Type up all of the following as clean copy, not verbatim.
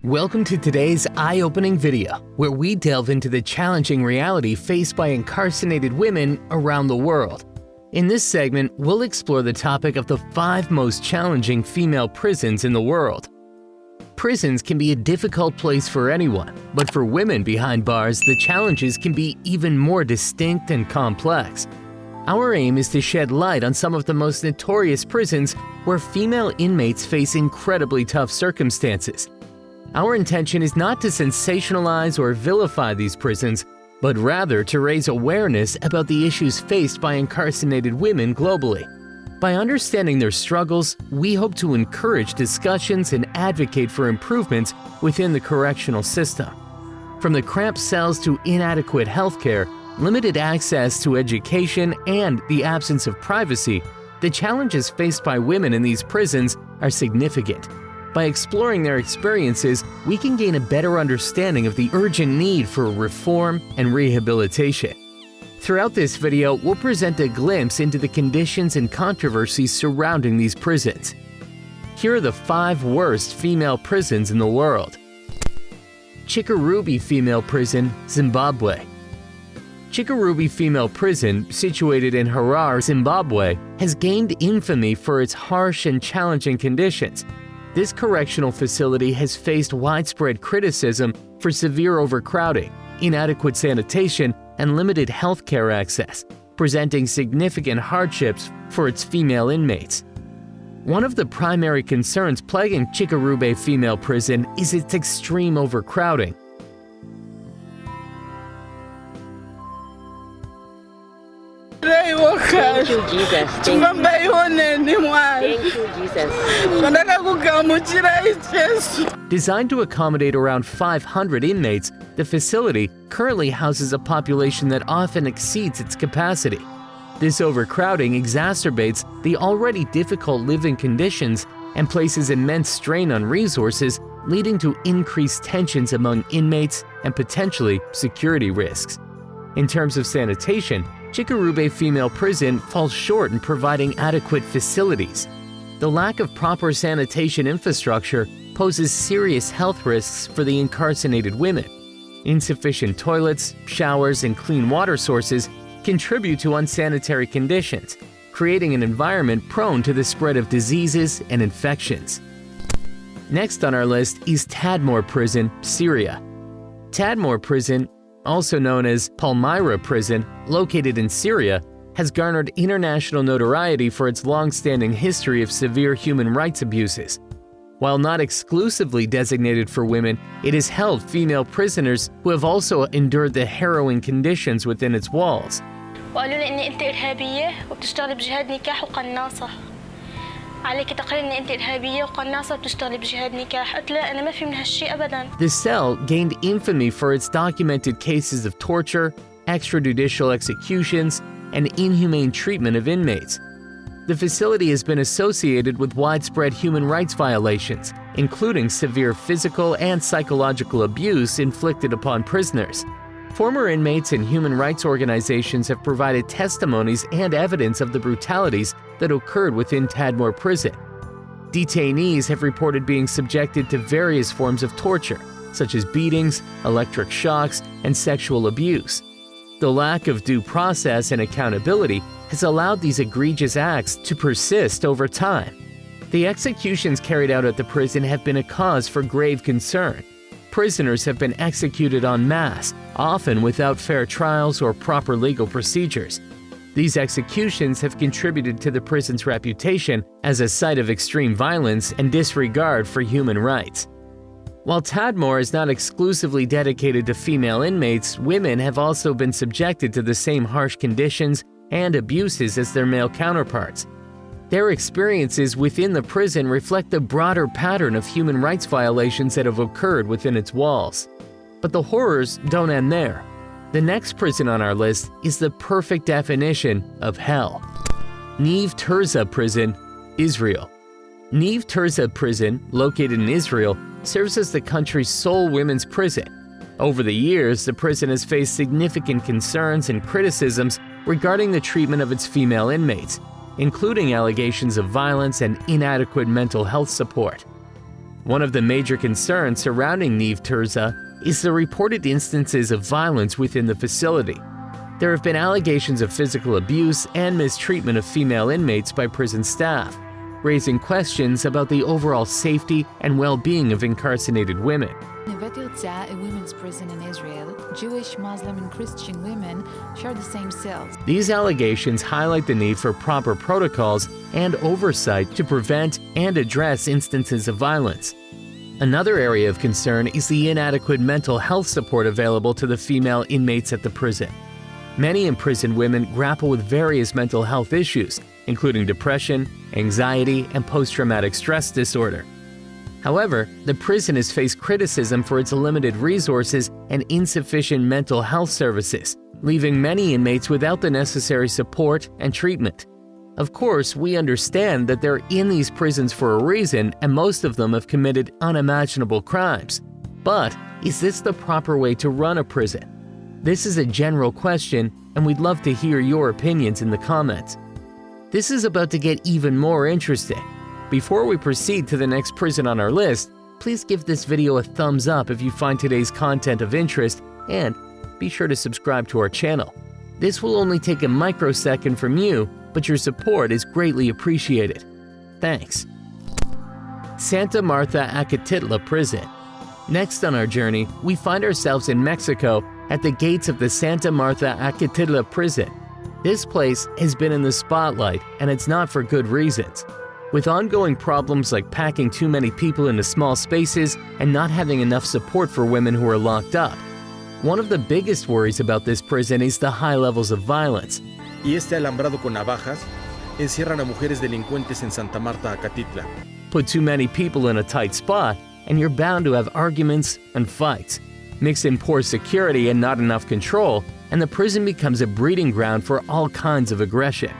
Welcome to today's eye-opening video, where we delve into the challenging reality faced by incarcerated women around the world. In this segment, we'll explore the topic of the 5 most challenging female prisons in the world. Prisons can be a difficult place for anyone, but for women behind bars, the challenges can be even more distinct and complex. Our aim is to shed light on some of the most notorious prisons where female inmates face incredibly tough circumstances. Our intention is not to sensationalize or vilify these prisons, but rather to raise awareness about the issues faced by incarcerated women globally. By understanding their struggles, we hope to encourage discussions and advocate for improvements within the correctional system. From the cramped cells to inadequate healthcare, limited access to education, and the absence of privacy, the challenges faced by women in these prisons are significant. By exploring their experiences, we can gain a better understanding of the urgent need for reform and rehabilitation. Throughout this video, we'll present a glimpse into the conditions and controversies surrounding these prisons. Here are the 5 worst female prisons in the world. CHIKURUBI Female Prison, Zimbabwe. CHIKURUBI Female Prison, situated in Harare, Zimbabwe, has gained infamy for its harsh and challenging conditions. This correctional facility has faced widespread criticism for severe overcrowding, inadequate sanitation, and limited healthcare access, presenting significant hardships for its female inmates. One of the primary concerns plaguing CHIKURUBI Female Prison is its extreme overcrowding. Thank you, Jesus. Thank you, Jesus. Designed to accommodate around 500 inmates, the facility currently houses a population that often exceeds its capacity. This overcrowding exacerbates the already difficult living conditions and places immense strain on resources, leading to increased tensions among inmates and potentially security risks. In terms of sanitation, CHIKURUBI Female Prison falls short in providing adequate facilities. The lack of proper sanitation infrastructure poses serious health risks for the incarcerated women. Insufficient toilets, showers, and clean water sources contribute to unsanitary conditions, creating an environment prone to the spread of diseases and infections. Next on our list is TADMOR Prison, Syria. TADMOR Prison, also known as Palmyra Prison, located in Syria, has garnered international notoriety for its long-standing history of severe human rights abuses. While not exclusively designated for women, it has held female prisoners who have also endured the harrowing conditions within its walls. وقالوا لي إني أنت إرهابية وبتشتغلي بجهاد نكاح وقناصة. عليك تقرير إني أنت إرهابية وقناصة وبتشتغلي بجهاد نكاح. قلت لها أنا ما في من هالشيء أبداً. The cell gained infamy for its documented cases of torture, extrajudicial executions, and inhumane treatment of inmates. The facility has been associated with widespread human rights violations, including severe physical and psychological abuse inflicted upon prisoners. Former inmates and human rights organizations have provided testimonies and evidence of the brutalities that occurred within TADMOR Prison. Detainees have reported being subjected to various forms of torture, such as beatings, electric shocks, and sexual abuse. The lack of due process and accountability has allowed these egregious acts to persist over time. The executions carried out at the prison have been a cause for grave concern. Prisoners have been executed en masse, often without fair trials or proper legal procedures. These executions have contributed to the prison's reputation as a site of extreme violence and disregard for human rights. While TADMOR is not exclusively dedicated to female inmates, women have also been subjected to the same harsh conditions and abuses as their male counterparts. Their experiences within the prison reflect the broader pattern of human rights violations that have occurred within its walls. But the horrors don't end there. The next prison on our list is the perfect definition of hell. NEVE TIRZA Prison, Israel. NEVE TIRZA Prison, located in Israel, serves as the country's sole women's prison. Over the years, the prison has faced significant concerns and criticisms regarding the treatment of its female inmates, including allegations of violence and inadequate mental health support. One of the major concerns surrounding NEVE TIRZA is the reported instances of violence within the facility. There have been allegations of physical abuse and mistreatment of female inmates by prison staff, raising questions about the overall safety and well-being of incarcerated women. NEVE TIRZA, a women's prison in Israel, Jewish, Muslim and Christian women share the same cells. These allegations highlight the need for proper protocols and oversight to prevent and address instances of violence. Another area of concern is the inadequate mental health support available to the female inmates at the prison. Many imprisoned women grapple with various mental health issues, including depression, anxiety, and post-traumatic stress disorder. However, the prison has faced criticism for its limited resources and insufficient mental health services, leaving many inmates without the necessary support and treatment. Of course, we understand that they're in these prisons for a reason, and most of them have committed unimaginable crimes. But is this the proper way to run a prison? This is a general question, and we'd love to hear your opinions in the comments. This is about to get even more interesting. Before we proceed to the next prison on our list, please give this video a thumbs up if you find today's content of interest, and be sure to subscribe to our channel. This will only take a microsecond from you, but your support is greatly appreciated. Thanks. Santa Marta ACATITLA Prison. Next on our journey, we find ourselves in Mexico at the gates of the Santa Marta ACATITLA Prison. This place has been in the spotlight, and it's not for good reasons. With ongoing problems like packing too many people into small spaces and not having enough support for women who are locked up. One of the biggest worries about this prison is the high levels of violence. Y este alambrado con navajas encierran a mujeres delincuentes en Santa Marta, Acatitla. Put too many people in a tight spot, and you're bound to have arguments and fights. Mix in poor security and not enough control, and the prison becomes a breeding ground for all kinds of aggression.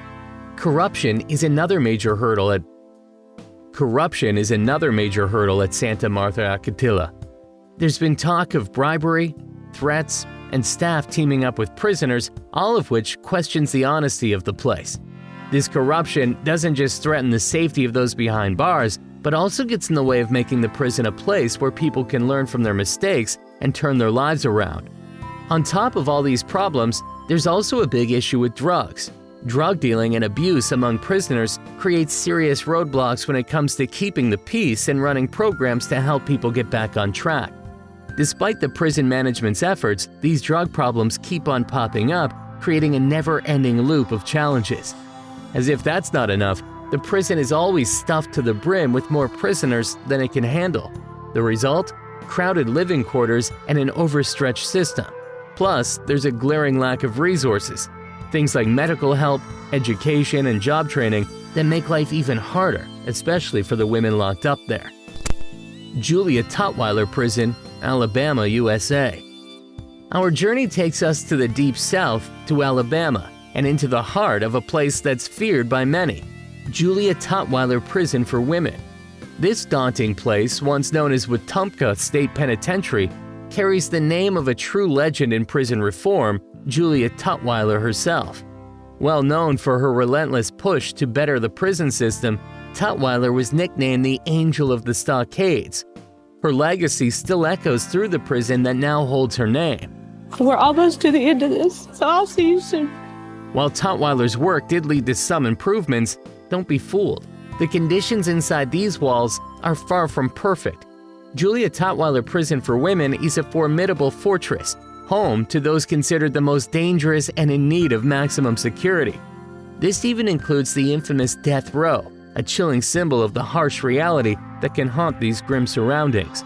Corruption is another major hurdle at Santa Marta ACATITLA. There's been talk of bribery, threats, and staff teaming up with prisoners, all of which questions the honesty of the place. This corruption doesn't just threaten the safety of those behind bars, but also gets in the way of making the prison a place where people can learn from their mistakes and turn their lives around. On top of all these problems, there's also a big issue with drugs. Drug dealing and abuse among prisoners creates serious roadblocks when it comes to keeping the peace and running programs to help people get back on track. Despite the prison management's efforts, these drug problems keep on popping up, creating a never-ending loop of challenges. As if that's not enough, the prison is always stuffed to the brim with more prisoners than it can handle. The result? Crowded living quarters and an overstretched system. Plus, there's a glaring lack of resources. Things like medical help, education, and job training that make life even harder, especially for the women locked up there. Julia TUTWILER Prison, Alabama, USA. Our journey takes us to the deep south, to Alabama, and into the heart of a place that's feared by many, Julia TUTWILER Prison for Women. This daunting place, once known as Wetumpka State Penitentiary, carries the name of a true legend in prison reform, Julia TUTWILER herself. Well known for her relentless push to better the prison system, TUTWILER was nicknamed the Angel of the Stockades. Her legacy still echoes through the prison that now holds her name. We're almost to the end of this, so I'll see you soon. While TUTWILER's work did lead to some improvements, don't be fooled. The conditions inside these walls are far from perfect. Julia TUTWILER Prison for Women is a formidable fortress, home to those considered the most dangerous and in need of maximum security. This even includes the infamous death row, a chilling symbol of the harsh reality that can haunt these grim surroundings.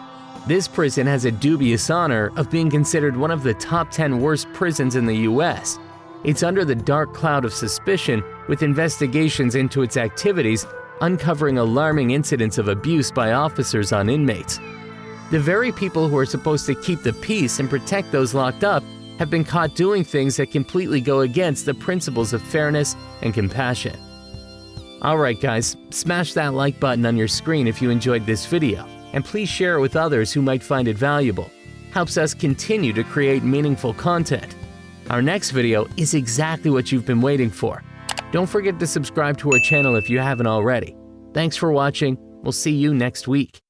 This prison has a dubious honor of being considered one of the top 10 worst prisons in the US. It's under the dark cloud of suspicion, with investigations into its activities uncovering alarming incidents of abuse by officers on inmates. The very people who are supposed to keep the peace and protect those locked up have been caught doing things that completely go against the principles of fairness and compassion. Alright guys, smash that like button on your screen if you enjoyed this video, and please share it with others who might find it valuable. Helps us continue to create meaningful content. Our next video is exactly what you've been waiting for. Don't forget to subscribe to our channel if you haven't already. Thanks for watching. We'll see you next week.